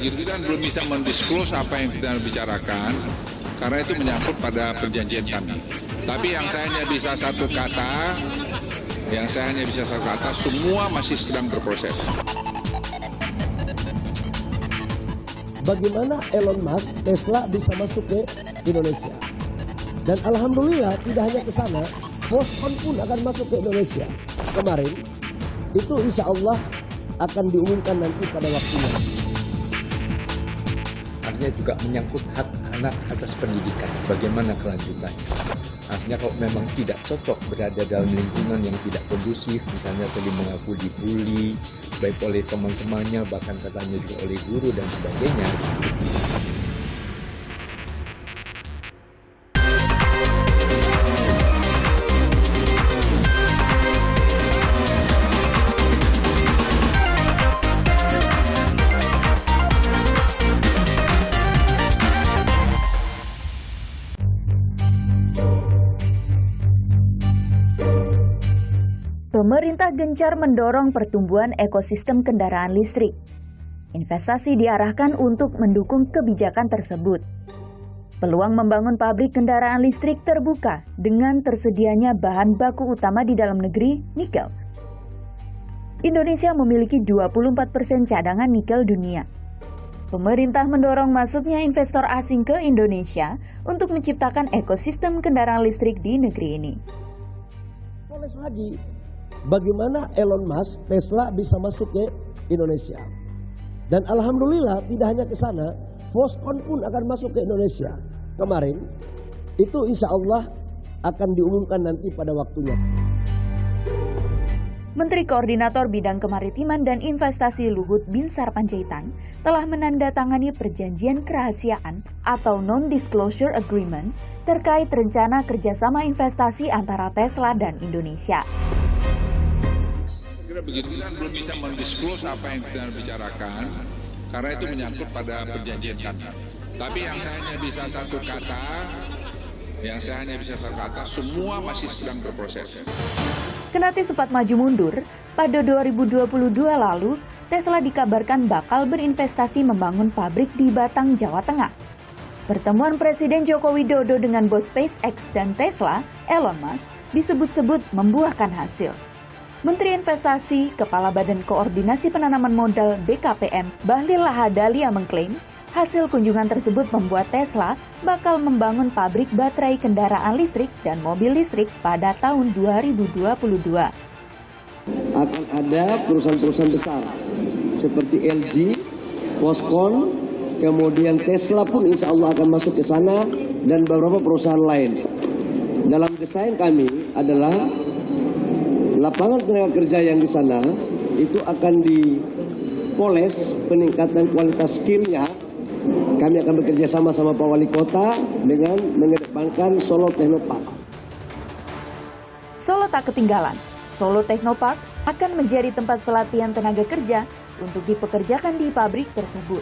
begitu kita kan belum bisa mendisclose apa yang kita bicarakan karena itu menyangkut pada perjanjian kami. Tapi yang saya hanya bisa satu kata, semua masih sedang berproses. Bagaimana Elon Musk, Tesla bisa masuk ke Indonesia? Dan alhamdulillah tidak hanya ke sana, Foxconn pun akan masuk ke Indonesia. Kemarin itu insya Allah akan diumumkan nanti pada waktunya. Artinya juga menyangkut hak anak atas pendidikan, bagaimana kelanjutannya. Artinya kalau memang tidak cocok berada dalam lingkungan yang tidak kondusif, misalnya tadi mengaku dibully, baik oleh teman-temannya, bahkan katanya juga oleh guru dan sebagainya. Pemerintah gencar mendorong pertumbuhan ekosistem kendaraan listrik. Investasi diarahkan untuk mendukung kebijakan tersebut. Peluang membangun pabrik kendaraan listrik terbuka dengan tersedianya bahan baku utama di dalam negeri, nikel. Indonesia memiliki 24% cadangan nikel dunia. Pemerintah mendorong masuknya investor asing ke Indonesia untuk menciptakan ekosistem kendaraan listrik di negeri ini. Poles lagi, bagaimana Elon Musk, Tesla bisa masuk ke Indonesia. Dan alhamdulillah tidak hanya ke sana, Foxconn pun akan masuk ke Indonesia. Kemarin itu insya Allah akan diumumkan nanti pada waktunya. Menteri Koordinator Bidang Kemaritiman dan Investasi Luhut Binsar Panjaitan telah menandatangani perjanjian kerahasiaan atau Non-Disclosure Agreement terkait rencana kerjasama investasi antara Tesla dan Indonesia. Begitu kita belum bisa mendisclose apa yang kita bicarakan karena itu menyangkut pada perjanjian kami. Tapi yang saya hanya bisa satu kata, semua masih sedang berproses. Kendati sempat maju mundur, pada 2022 lalu, Tesla dikabarkan bakal berinvestasi membangun pabrik di Batang, Jawa Tengah. Pertemuan Presiden Joko Widodo dengan bos SpaceX dan Tesla, Elon Musk, disebut-sebut membuahkan hasil. Menteri Investasi, Kepala Badan Koordinasi Penanaman Modal BKPM, Bahlil Lahadalia mengklaim, hasil kunjungan tersebut membuat Tesla bakal membangun pabrik baterai kendaraan listrik dan mobil listrik pada tahun 2022. Akan ada perusahaan-perusahaan besar seperti LG, Foxconn, kemudian Tesla pun insya Allah akan masuk ke sana dan beberapa perusahaan lain. Dalam desain kami adalah lapangan tenaga kerja yang di sana itu akan dipoles peningkatan kualitas skillnya. Kami akan bekerja sama Pak Wali Kota dengan mengedepankan Solo Technopark. Solo tak ketinggalan. Solo Technopark akan menjadi tempat pelatihan tenaga kerja untuk dipekerjakan di pabrik tersebut.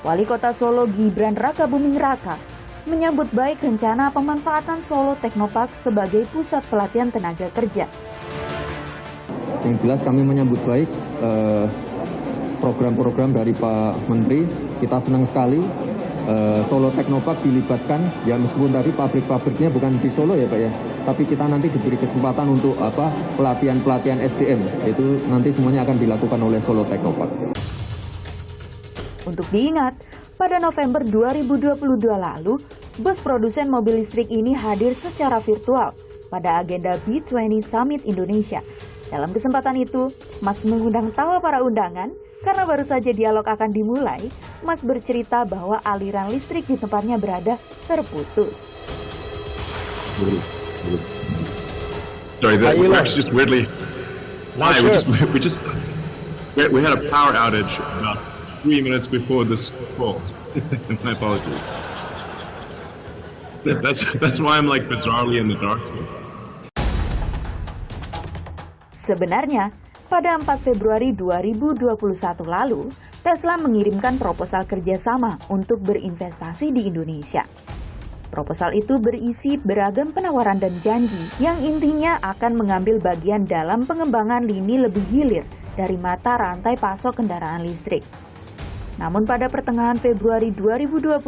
Wali Kota Solo Gibran Rakabuming Raka menyambut baik rencana pemanfaatan Solo Technopark sebagai pusat pelatihan tenaga kerja. Yang jelas kami menyambut baik program-program dari Pak Menteri. Kita senang sekali Solo Technopark dilibatkan, ya meskipun tadi pabrik-pabriknya bukan di Solo ya Pak ya, tapi kita nanti diberi kesempatan untuk pelatihan SDM, itu nanti semuanya akan dilakukan oleh Solo Technopark. Untuk diingat, pada November 2022 lalu, bos produsen mobil listrik ini hadir secara virtual pada agenda B20 Summit Indonesia. Dalam kesempatan itu, Mas mengundang tawa para undangan karena baru saja dialog akan dimulai. Mas bercerita bahwa aliran listrik di tempatnya berada terputus. Sorry, that works just weirdly. Why? We had a power outage about 3 minutes before this call. My apologies. That's why I'm like bizarrely in the dark. Sebenarnya, pada 4 Februari 2021 lalu, Tesla mengirimkan proposal kerjasama untuk berinvestasi di Indonesia. Proposal itu berisi beragam penawaran dan janji yang intinya akan mengambil bagian dalam pengembangan lini lebih hilir dari mata rantai pasok kendaraan listrik. Namun pada pertengahan Februari 2021,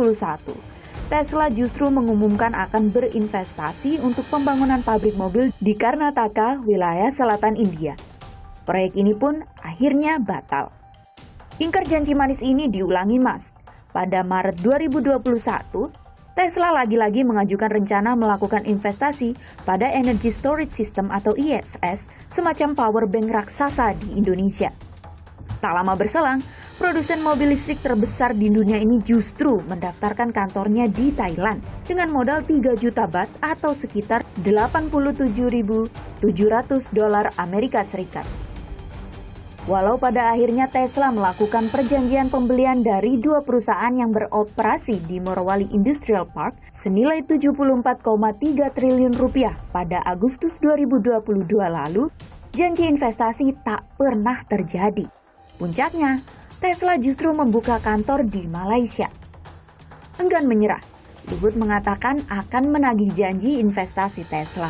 Tesla justru mengumumkan akan berinvestasi untuk pembangunan pabrik mobil di Karnataka, wilayah selatan India. Proyek ini pun akhirnya batal. Ingkar janji manis ini diulangi Musk. Pada Maret 2021, Tesla lagi-lagi mengajukan rencana melakukan investasi pada Energy Storage System atau ESS, semacam power bank raksasa di Indonesia. Tak lama berselang, produsen mobil listrik terbesar di dunia ini justru mendaftarkan kantornya di Thailand dengan modal 3 juta baht atau sekitar 87.700 dolar Amerika Serikat. Walau pada akhirnya Tesla melakukan perjanjian pembelian dari 2 perusahaan yang beroperasi di Morowali Industrial Park senilai 74,3 triliun rupiah pada Agustus 2022 lalu, janji investasi tak pernah terjadi. Puncaknya, Tesla justru membuka kantor di Malaysia. Enggan menyerah, Luhut mengatakan akan menagih janji investasi Tesla.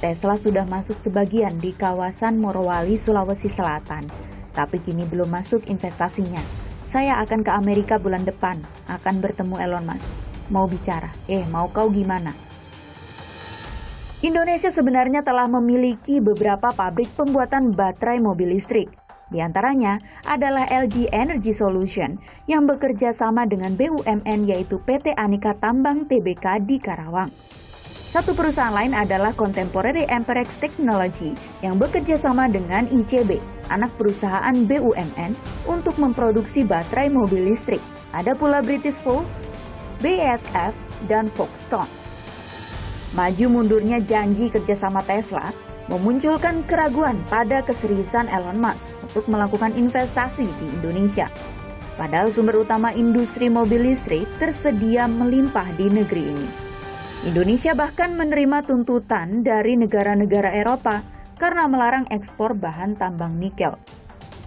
Tesla sudah masuk sebagian di kawasan Morowali, Sulawesi Selatan, tapi kini belum masuk investasinya. Saya akan ke Amerika bulan depan, akan bertemu Elon Musk. Mau bicara, mau kau gimana? Indonesia sebenarnya telah memiliki beberapa pabrik pembuatan baterai mobil listrik. Di antaranya adalah LG Energy Solution yang bekerja sama dengan BUMN yaitu PT Aneka Tambang Tbk di Karawang. Satu perusahaan lain adalah Contemporary Amperex Technology yang bekerja sama dengan ICB, anak perusahaan BUMN, untuk memproduksi baterai mobil listrik. Ada pula British Volt, BASF, dan Foxconn. Maju mundurnya janji kerjasama Tesla memunculkan keraguan pada keseriusan Elon Musk untuk melakukan investasi di Indonesia. Padahal sumber utama industri mobil listrik tersedia melimpah di negeri ini. Indonesia bahkan menerima tuntutan dari negara-negara Eropa karena melarang ekspor bahan tambang nikel.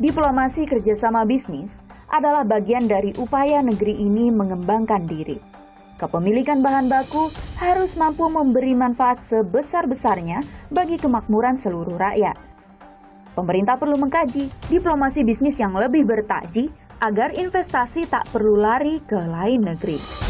Diplomasi kerjasama bisnis adalah bagian dari upaya negeri ini mengembangkan diri. Kepemilikan bahan baku harus mampu memberi manfaat sebesar-besarnya bagi kemakmuran seluruh rakyat. Pemerintah perlu mengkaji diplomasi bisnis yang lebih bertaji agar investasi tak perlu lari ke lain negeri.